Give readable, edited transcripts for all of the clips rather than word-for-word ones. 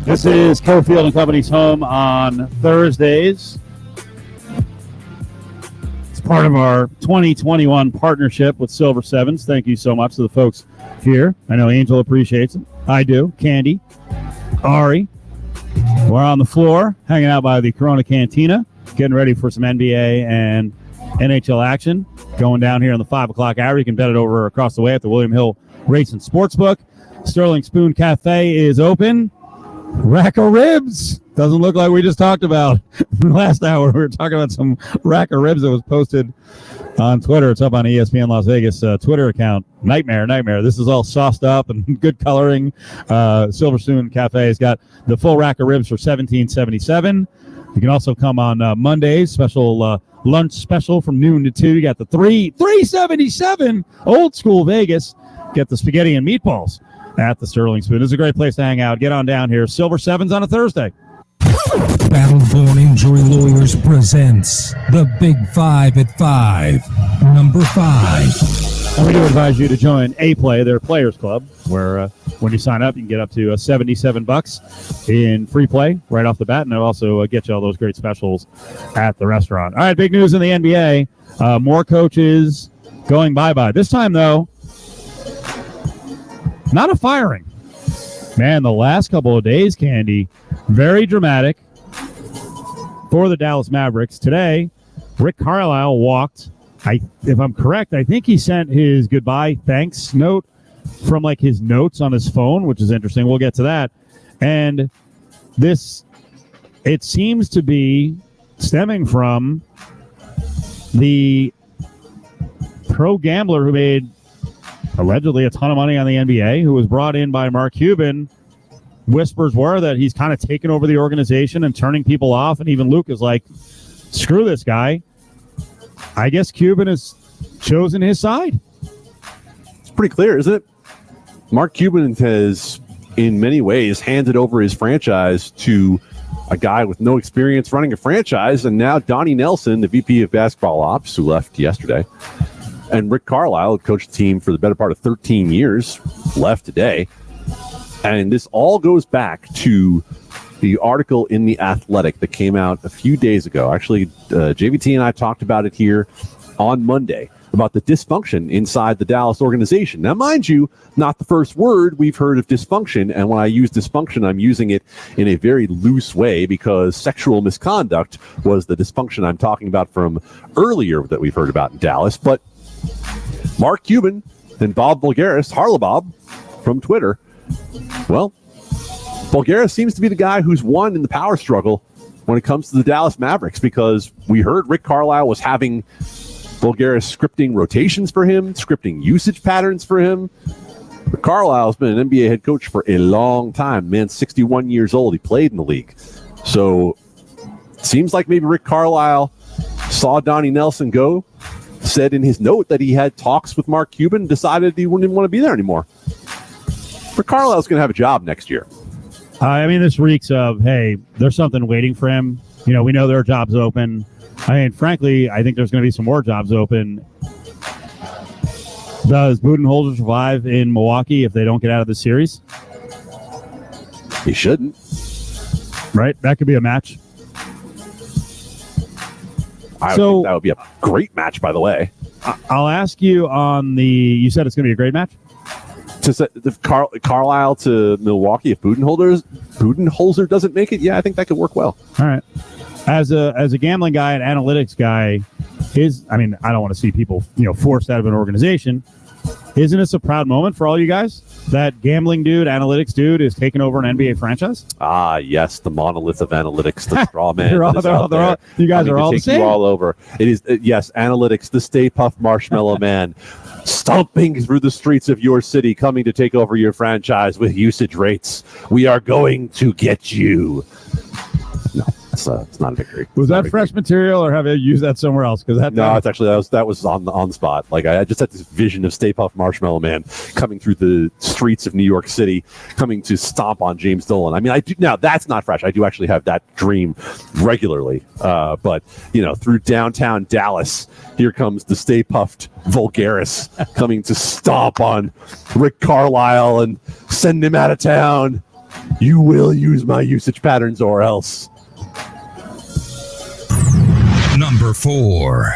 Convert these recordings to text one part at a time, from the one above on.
This is Cofield and Company's home on Thursdays. It's part of our 2021 partnership with Silver Sevens. Thank you so much to the folks here. I know Angel appreciates it. I do. Candy, Ari. We're on the floor, hanging out by the Corona Cantina, getting ready for some NBA and NHL action. Going down here in the 5 o'clock hour. You can bet it over across the way at the William Hill Race and Sportsbook. Sterling Spoon Cafe is open. Rack of ribs. Doesn't look like we just talked about last hour. We were talking about some rack of ribs that was posted on Twitter. It's up on ESPN Las Vegas Twitter account. Nightmare. This is all sauced up and good coloring. Silver Spoon Cafe has got the full rack of ribs for $17.77. You can also come on Mondays, special lunch special from noon to 2. You got the $3.77 old school Vegas. Get the spaghetti and meatballs at the Sterling Spoon. It's a great place to hang out. Get on down here. Silver Sevens on a Thursday. Battleborn Injury Lawyers presents the Big 5 at 5. Number 5. And we do advise you to join A-Play, their players club, where when you sign up, you can get up to $77 in free play right off the bat, and it'll also get you all those great specials at the restaurant. All right, big news in the NBA. More coaches going bye-bye. This time, though, not a firing. Man, the last couple of days, Candy, very dramatic for the Dallas Mavericks. Today, Rick Carlisle walked. If I'm correct, I think he sent his goodbye thanks note from like his notes on his phone, which is interesting. We'll get to that. And this, it seems to be stemming from the pro gambler who made allegedly a ton of money on the NBA, who was brought in by Mark Cuban. Whispers were that he's kind of taken over the organization and turning people off. And even Luke is like, screw this guy. I guess Cuban has chosen his side. It's pretty clear, isn't it? Mark Cuban has, in many ways, handed over his franchise to a guy with no experience running a franchise. And now Donnie Nelson, the VP of basketball ops, who left yesterday, and Rick Carlisle, who coached the team for the better part of 13 years, left today. And this all goes back to the article in The Athletic that came out a few days ago. Actually, JVT and I talked about it here on Monday, about the dysfunction inside the Dallas organization. Now, mind you, not the first word we've heard of dysfunction. And when I use dysfunction, I'm using it in a very loose way because sexual misconduct was the dysfunction I'm talking about from earlier that we've heard about in Dallas. But Mark Cuban and Bob Bulgaris, Harlabob from Twitter, well, Bulgaris seems to be the guy who's won in the power struggle when it comes to the Dallas Mavericks, because we heard Rick Carlisle was having Bulgaris scripting rotations for him, scripting usage patterns for him. Rick Carlisle's been an NBA head coach for a long time. Man, 61 years old. He played in the league. So it seems like maybe Rick Carlisle saw Donnie Nelson go, said in his note that he had talks with Mark Cuban, decided he wouldn't even want to be there anymore. Rick Carlisle's going to have a job next year. I mean, this reeks of, hey, there's something waiting for him. You know, we know there are jobs open. I mean, frankly, I think there's going to be some more jobs open. Does Budenholzer survive in Milwaukee if they don't get out of the series? He shouldn't. Right? That could be a match. I think that would be a great match, by the way. I'll ask you on the, you said it's going to be a great match? Carlisle to Milwaukee, if Budenholzer doesn't make it, yeah, I think that could work well. All right. As a gambling guy and analytics guy, I don't want to see people, forced out of an organization. Isn't this a proud moment for all you guys? That gambling dude, analytics dude, is taking over an NBA franchise? Ah, yes, the monolith of analytics, the straw man. You guys are all the same. You all over. It is, yes, analytics, the Stay Puft Marshmallow Man, stomping through the streets of your city, coming to take over your franchise with usage rates. We are going to get you. No, it's not a victory. Was that fresh material, or have you used that somewhere else? Because it's actually that was on the spot. Like I just had this vision of Stay Puft Marshmallow Man coming through the streets of New York City, coming to stomp on James Dolan. I mean, I do now. That's not fresh. I do actually have that dream regularly. But through downtown Dallas, here comes the Stay Puft Vulgaris coming to stomp on Rick Carlisle and send him out of town. You will use my usage patterns or else. Number 4.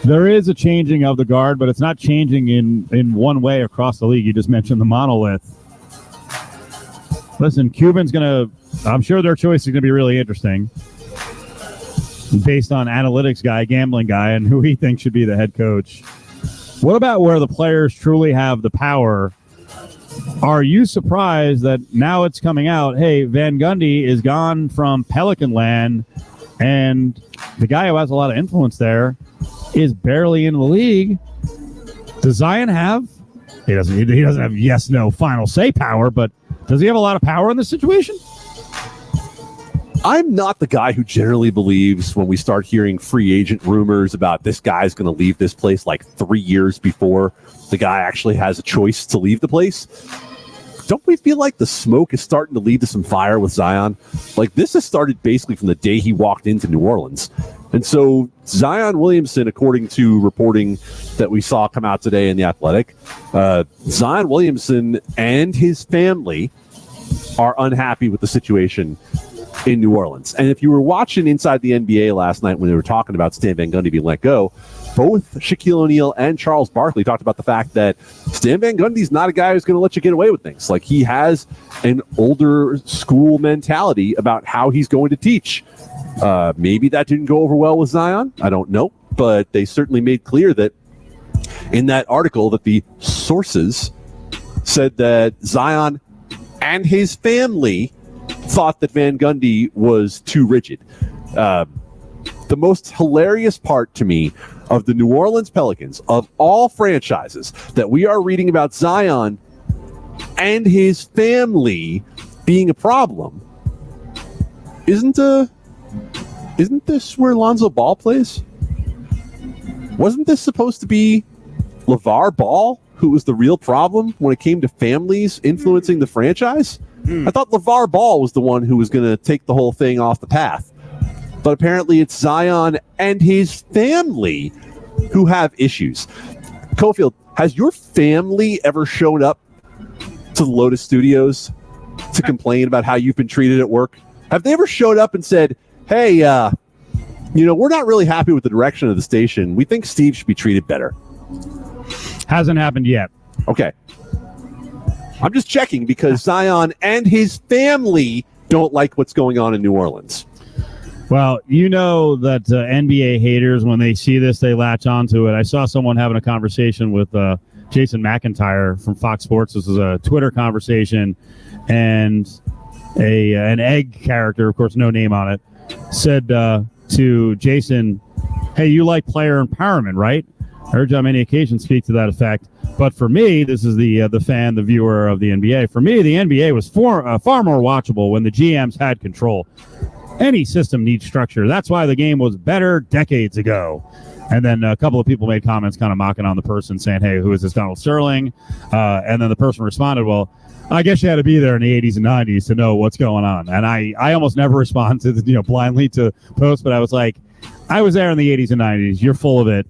There is a changing of the guard, but it's not changing in one way across the league. You just mentioned the monolith. Listen, Cuban's I'm sure their choice is going to be really interesting based on analytics guy, gambling guy, and who he thinks should be the head coach. What about where the players truly have the power? Are you surprised that now it's coming out, hey, Van Gundy is gone from Pelican Land, and the guy who has a lot of influence there is barely in the league? Does Zion have? He doesn't have yes, no, final say power, but does he have a lot of power in this situation? I'm not the guy who generally believes when we start hearing free agent rumors about this guy's going to leave this place like 3 years before the guy actually has a choice to leave the place. Don't we feel like the smoke is starting to lead to some fire with Zion? Like, this has started basically from the day he walked into New Orleans. And so Zion Williamson, according to reporting that we saw come out today in The Athletic, Zion Williamson and his family are unhappy with the situation in New Orleans. And if you were watching Inside the NBA last night when they were talking about Stan Van Gundy being let go, both Shaquille O'Neal and Charles Barkley talked about the fact that Stan Van Gundy's not a guy who's going to let you get away with things. Like, he has an older school mentality about how he's going to teach. Maybe that didn't go over well with Zion. I don't know. But they certainly made clear that in that article that the sources said that Zion and his family thought that Van Gundy was too rigid. The most hilarious part to me of the New Orleans Pelicans, of all franchises, that we are reading about Zion and his family being a problem, isn't this where Lonzo Ball plays? Wasn't this supposed to be LeVar Ball, who was the real problem when it came to families influencing the franchise? I thought LeVar Ball was the one who was going to take the whole thing off the path. But apparently it's Zion and his family who have issues. Cofield, has your family ever shown up to the Lotus Studios to complain about how you've been treated at work? Have they ever showed up and said, hey, we're not really happy with the direction of the station. We think Steve should be treated better? Hasn't happened yet. Okay. I'm just checking because Zion and his family don't like what's going on in New Orleans. Well, you know that NBA haters, when they see this, they latch onto it. I saw someone having a conversation with Jason McIntyre from Fox Sports. This was a Twitter conversation, and an egg character, of course, no name on it, said to Jason, hey, you like player empowerment, right? I heard you on many occasions speak to that effect. But for me, this is the fan, the viewer of the NBA. For me, the NBA was far more watchable when the GMs had control. Any system needs structure. That's why the game was better decades ago. And then a couple of people made comments kind of mocking on the person, saying, hey, who is this, Donald Sterling? And then the person responded, well, I guess you had to be there in the 80s and 90s to know what's going on. And I almost never respond to blindly to posts, but I was like, I was there in the 80s and 90s. You're full of it.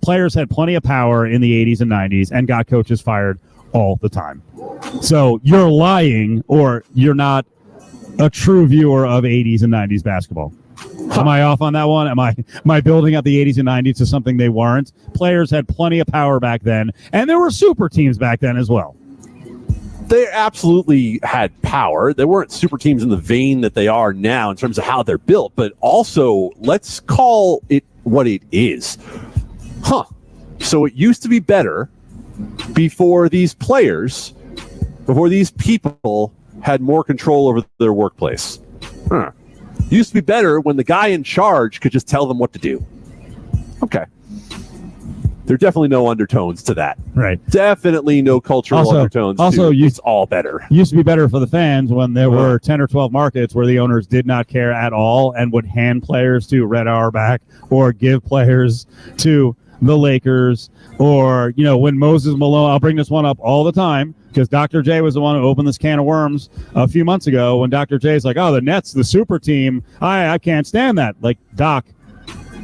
Players had plenty of power in the 80s and 90s and got coaches fired all the time. So you're lying, or you're not a true viewer of 80s and 90s basketball. Am I off on that one? Am I building up the 80s and 90s to something they weren't? Players had plenty of power back then, and there were super teams back then as well. They absolutely had power. They weren't super teams in the vein that they are now in terms of how they're built, but also let's call it what it is. So it used to be better before these players, before these people had more control over their workplace. It used to be better when the guy in charge could just tell them what to do. Okay. There are definitely no undertones to that. Right. Definitely no cultural undertones. It's all better. Used to be better for the fans when there were 10 or 12 markets where the owners did not care at all and would hand players to Red Auerbach or give players to the Lakers, or, when Moses Malone, I'll bring this one up all the time because Dr. J was the one who opened this can of worms a few months ago when Dr. J's like, oh, the Nets, the super team. I can't stand that. Like, Doc,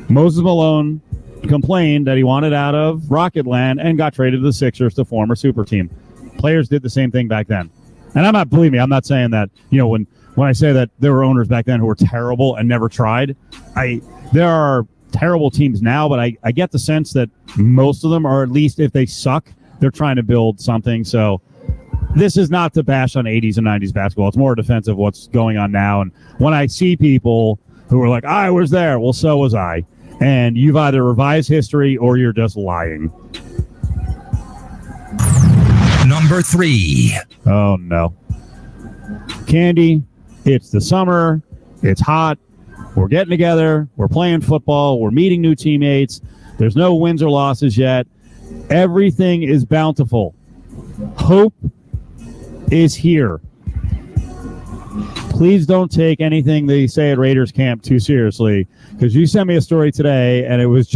Moses Malone complained that he wanted out of Rocket Land and got traded to the Sixers to form a super team. Players did the same thing back then. And believe me, I'm not saying that, when I say that there were owners back then who were terrible and never tried, there are terrible teams now, but I get the sense that most of them, or at least if they suck, they're trying to build something. So this is not to bash on 80s and 90s basketball. It's more defensive of what's going on now. And when I see people who are like, I was there, well, so was I. And you've either revised history or you're just lying. Number 3. Oh, no. Candy, it's the summer. It's hot. We're getting together. We're playing football. We're meeting new teammates. There's no wins or losses yet. Everything is bountiful. Hope is here. Please don't take anything they say at Raiders camp too seriously, because you sent me a story today and it was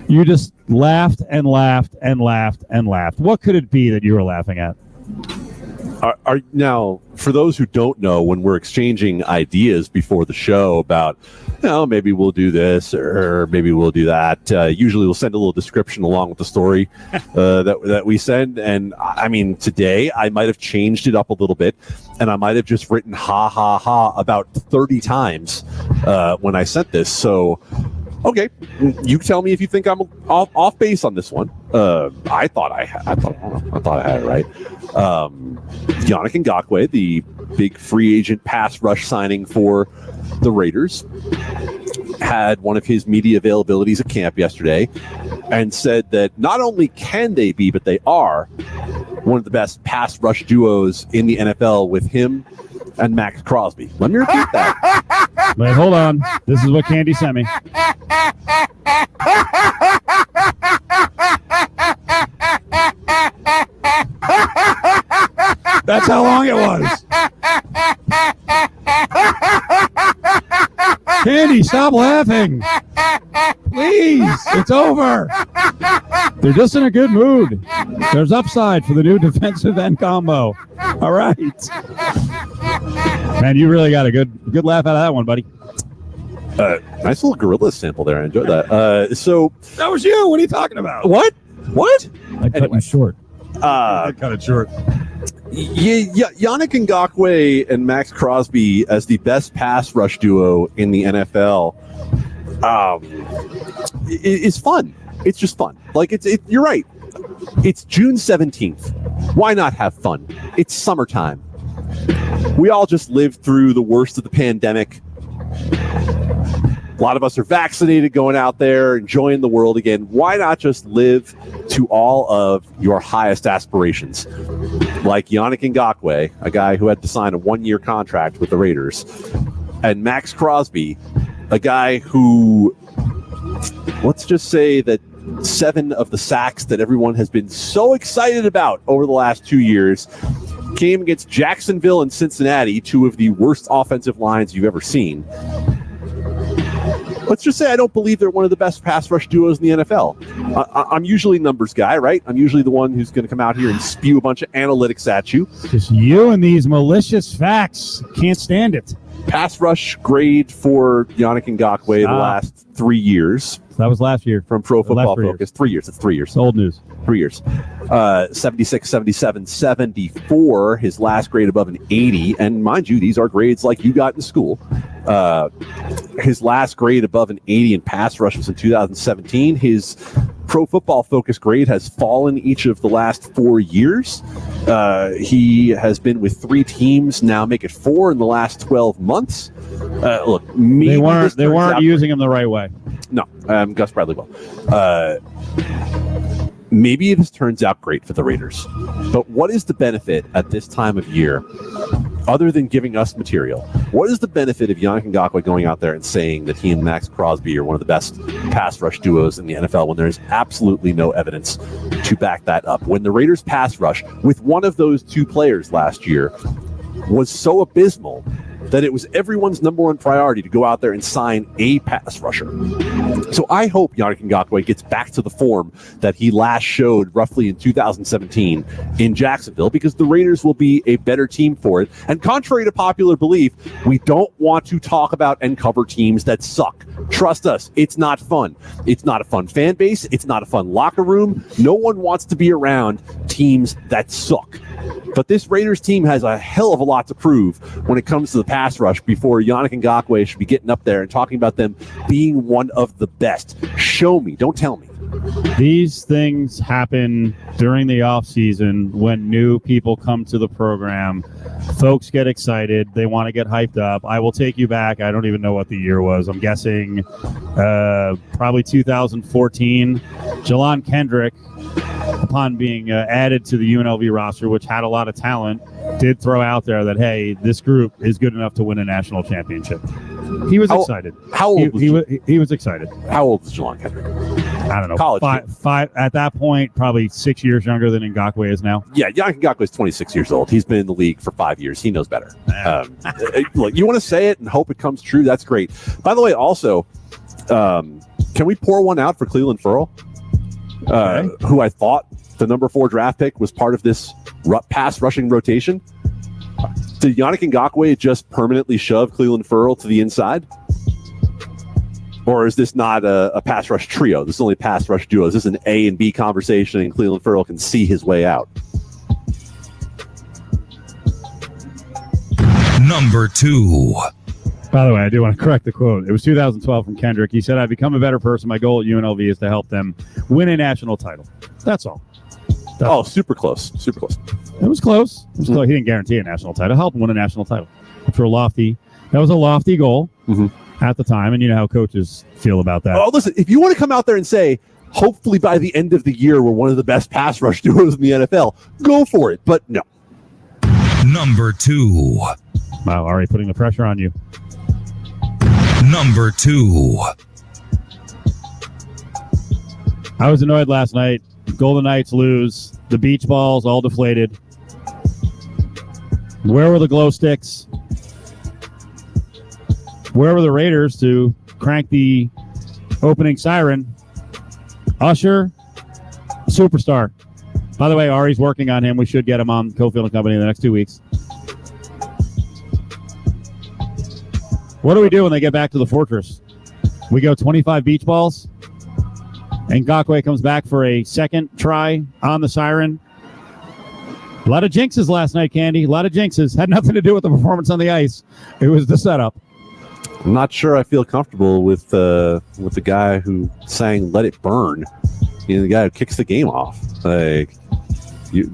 you just laughed and laughed and laughed and laughed. What could it be that you were laughing at? Now, for those who don't know, when we're exchanging ideas before the show about, maybe we'll do this or maybe we'll do that, usually we'll send a little description along with the story that we send. And I mean, today I might have changed it up a little bit, and I might have just written ha ha ha about 30 times when I sent this. So, okay, you tell me if you think I'm off base on this one. I thought I had it right. Yannick Ngakoue, the big free agent pass rush signing for the Raiders, had one of his media availabilities at camp yesterday and said that not only can they be, but they are one of the best pass rush duos in the NFL with him and Max Crosby. Let me repeat that. Wait, hold on. This is what Candy sent me. That's how long it was. Candy, stop laughing. Please, it's over. They're just in a good mood. There's upside for the new defensive end combo. All right. Man, you really got a good laugh out of that one, buddy. Nice little gorilla sample there. I enjoyed that. So that was you. What are you talking about? What? I cut you short. I cut it short. Yannick Ngakoue and Max Crosby as the best pass rush duo in the NFL is fun. It's just fun. Like you're right. It's June 17th. Why not have fun? It's summertime. We all just lived through the worst of the pandemic. A lot of us are vaccinated, going out there, enjoying the world again. Why not just live to all of your highest aspirations? Like Yannick Ngakoue, a guy who had to sign a 1-year contract with the Raiders, and Max Crosby, a guy who, let's just say that 7 of the sacks that everyone has been so excited about over the last 2 years came against Jacksonville and Cincinnati, 2 of the worst offensive lines you've ever seen. Let's just say I don't believe they're one of the best pass rush duos in the NFL. I'm usually numbers guy, right? I'm usually the one who's going to come out here and spew a bunch of analytics at you. Just you and these malicious facts. Can't stand it. Pass rush grade for Yannick Ngakoue the last 3 years. That was last year. From Pro Football Focus. 3 years. It's 3 years. It's old news. 3 years. 76, 77, 74. His last grade above an 80. And mind you, these are grades like you got in school. His last grade above an 80 in pass rush was in 2017. His Pro Football Focus grade has fallen each of the last 4 years. He has been with 3 teams, now make it 4 in the last 12 months. Look, they weren't using him the right way. No, Gus Bradley will. Maybe this turns out great for the Raiders. But what is the benefit at this time of year, other than giving us material? What is the benefit of Yannick Ngakoue going out there and saying that he and Max Crosby are one of the best pass rush duos in the NFL when there's absolutely no evidence to back that up? When the Raiders pass rush with one of those 2 players last year was so abysmal that it was everyone's number one priority to go out there and sign a pass rusher. So I hope Yannick Ngakoue gets back to the form that he last showed roughly in 2017 in Jacksonville, because the Raiders will be a better team for it. And contrary to popular belief, we don't want to talk about and cover teams that suck. Trust us, it's not fun. It's not a fun fan base. It's not a fun locker room. No one wants to be around teams that suck. But this Raiders team has a hell of a lot to prove when it comes to the pass rush before Yannick Ngakoue should be getting up there and talking about them being one of the best. Show me, don't tell me. These things happen during the off season when new people come to the program. Folks get excited. They want to get hyped up. I will take you back. I don't even know what the year was. I'm guessing probably 2014. Jelon Kendrick, upon being added to the UNLV roster, which had a lot of talent, did throw out there that, hey, this group is good enough to win a national championship. He was excited. How old was he was excited. How old was Jelon Kendrick? I don't know. College. Five at that point, probably 6 years younger than Ngakoue is now. Yeah, Yannick Ngakoue is 26 years old. He's been in the league for 5 years. He knows better. Look, you want to say it and hope it comes true. That's great. By the way, also, can we pour one out for Cleveland Ferrell, who I thought the number 4 draft pick was part of this pass rushing rotation? Did Yannick Ngakoue just permanently shove Cleveland Ferrell to the inside? Or is this not a pass rush trio? This is only pass rush duo. Is this an A and B conversation and Cleveland Ferrell can see his way out? Number 2. By the way, I do want to correct the quote. It was 2012 from Kendrick. He said, I've become a better person. My goal at UNLV is to help them win a national title. That's all. Super close. Super close. It was close. He didn't guarantee a national title. Help him win a national title. That was a lofty goal at the time, and you know how coaches feel about that. Oh, listen, if you want to come out there and say, hopefully by the end of the year we're one of the best pass rush duos in the NFL, go for it. But no. Number 2. Wow, already putting the pressure on you. Number 2. I was annoyed last night. Golden Knights lose. The beach balls all deflated. Where were the glow sticks? Where were the Raiders to crank the opening siren? Usher, superstar. By the way, Ari's working on him. We should get him on Cofield & Company in the next 2 weeks. What do we do when they get back to the fortress? We go 25 beach balls, and Ngakoue comes back for a second try on the siren. A lot of jinxes last night, Candy. A lot of jinxes. Had nothing to do with the performance on the ice. It was the setup. I'm not sure I feel comfortable with the guy who sang "Let It Burn." You know, the guy who kicks the game off. The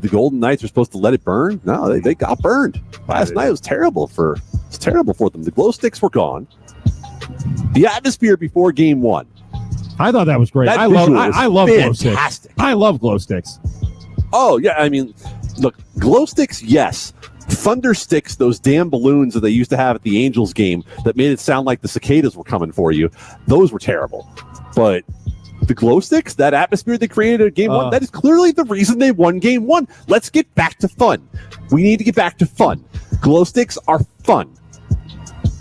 Golden Knights are supposed to let it burn. No, they got burned last night. It was terrible for them. The glow sticks were gone. The atmosphere before Game 1. I thought that was great. I love glow sticks. I love glow sticks. Oh yeah, I mean, look, glow sticks, yes. Thunder sticks, those damn balloons that they used to have at the Angels game that made it sound like the cicadas were coming for you, those were terrible. But the glow sticks, that atmosphere they created at Game 1, that is clearly the reason they won Game 1. Let's get back to fun. We need to get back to fun. Glow sticks are fun.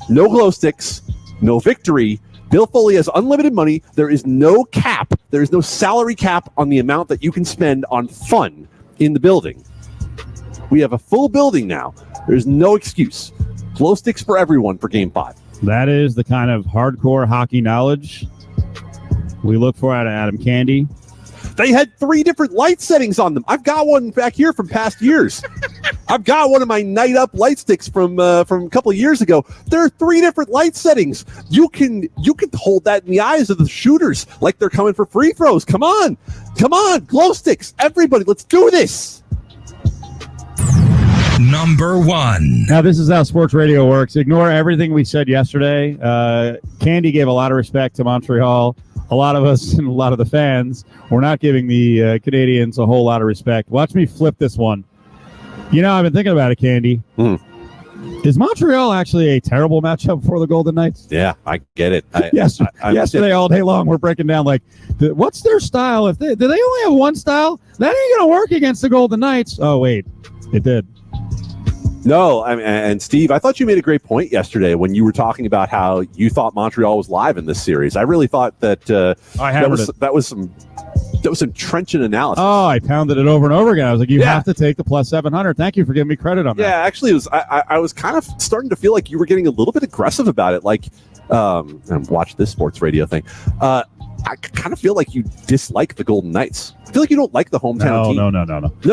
No glow sticks, no victory. Bill Foley has unlimited money. There is no cap. There is no salary cap on the amount that you can spend on fun in the building. We have a full building now. There's no excuse. Glow sticks for everyone for Game 5. That is the kind of hardcore hockey knowledge we look for out of Adam Candy. They had 3 different light settings on them. I've got one back here from past years. I've got one of my night up light sticks from a couple of years ago. There are 3 different light settings. You can hold that in the eyes of the shooters like they're coming for free throws. Come on, glow sticks, everybody, let's do this. Number 1. Now, this is how sports radio works. Ignore everything we said yesterday. Candy gave a lot of respect to Montreal. A lot of us and a lot of the fans were not giving the Canadians a whole lot of respect. Watch me flip this one. You know, I've been thinking about it, Candy. Is Montreal actually a terrible matchup for the Golden Knights? Yeah, I get it. Yesterday, all day long, we're breaking down, like, what's their style? Do they only have one style? That ain't going to work against the Golden Knights. Oh, wait, it did. No, and Steve, I thought you made a great point yesterday when you were talking about how you thought Montreal was live in this series. I really thought that that was some trenchant analysis. Oh, I pounded it over and over again. I was like, you have to take the plus 700. Thank you for giving me credit on that. Yeah, actually, it was. I was kind of starting to feel like you were getting a little bit aggressive about it. Like, and watch this sports radio thing. I kind of feel like you dislike the Golden Knights. I feel like you don't like the hometown team. No. No,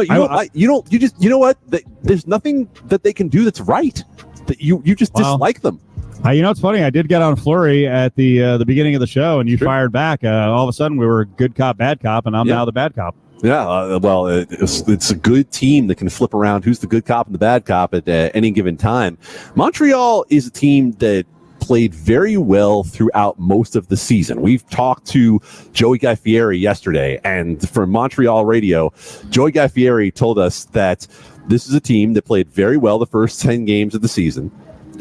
you don't like. You don't. You just. You know what? There's nothing that they can do that's right. That you just dislike them. You know, it's funny. I did get on Flurry at the beginning of the show, and you fired back. All of a sudden, we were good cop, bad cop, and I'm now the bad cop. Yeah, well, it's a good team that can flip around who's the good cop and the bad cop at any given time. Montreal is a team that played very well throughout most of the season. We've talked to Joey Guy-Fieri yesterday, and from Montreal radio, Joey Guy-Fieri told us that this is a team that played very well the first 10 games of the season,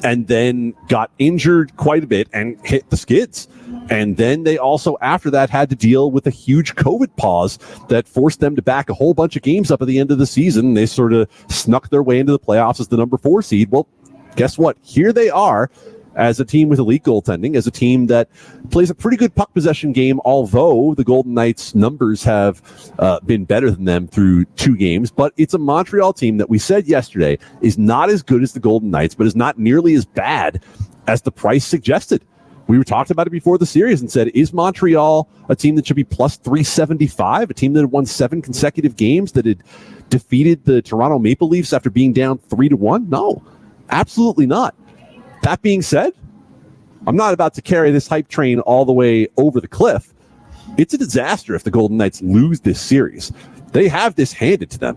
and then got injured quite a bit and hit the skids. And then they also, after that, had to deal with a huge COVID pause that forced them to back a whole bunch of games up at the end of the season. They sort of snuck their way into the playoffs as the number 4 seed. Well, guess what? Here they are as a team with elite goaltending, as a team that plays a pretty good puck possession game, although the Golden Knights' numbers have been better than them through 2 games. But it's a Montreal team that we said yesterday is not as good as the Golden Knights, but is not nearly as bad as the price suggested. We were talking about it before the series and said, is Montreal a team that should be plus 375, a team that had won 7 consecutive games, that had defeated the Toronto Maple Leafs after being down 3-1? No, absolutely not. That being said, I'm not about to carry this hype train all the way over the cliff. It's a disaster if the Golden Knights lose this series. They have this handed to them.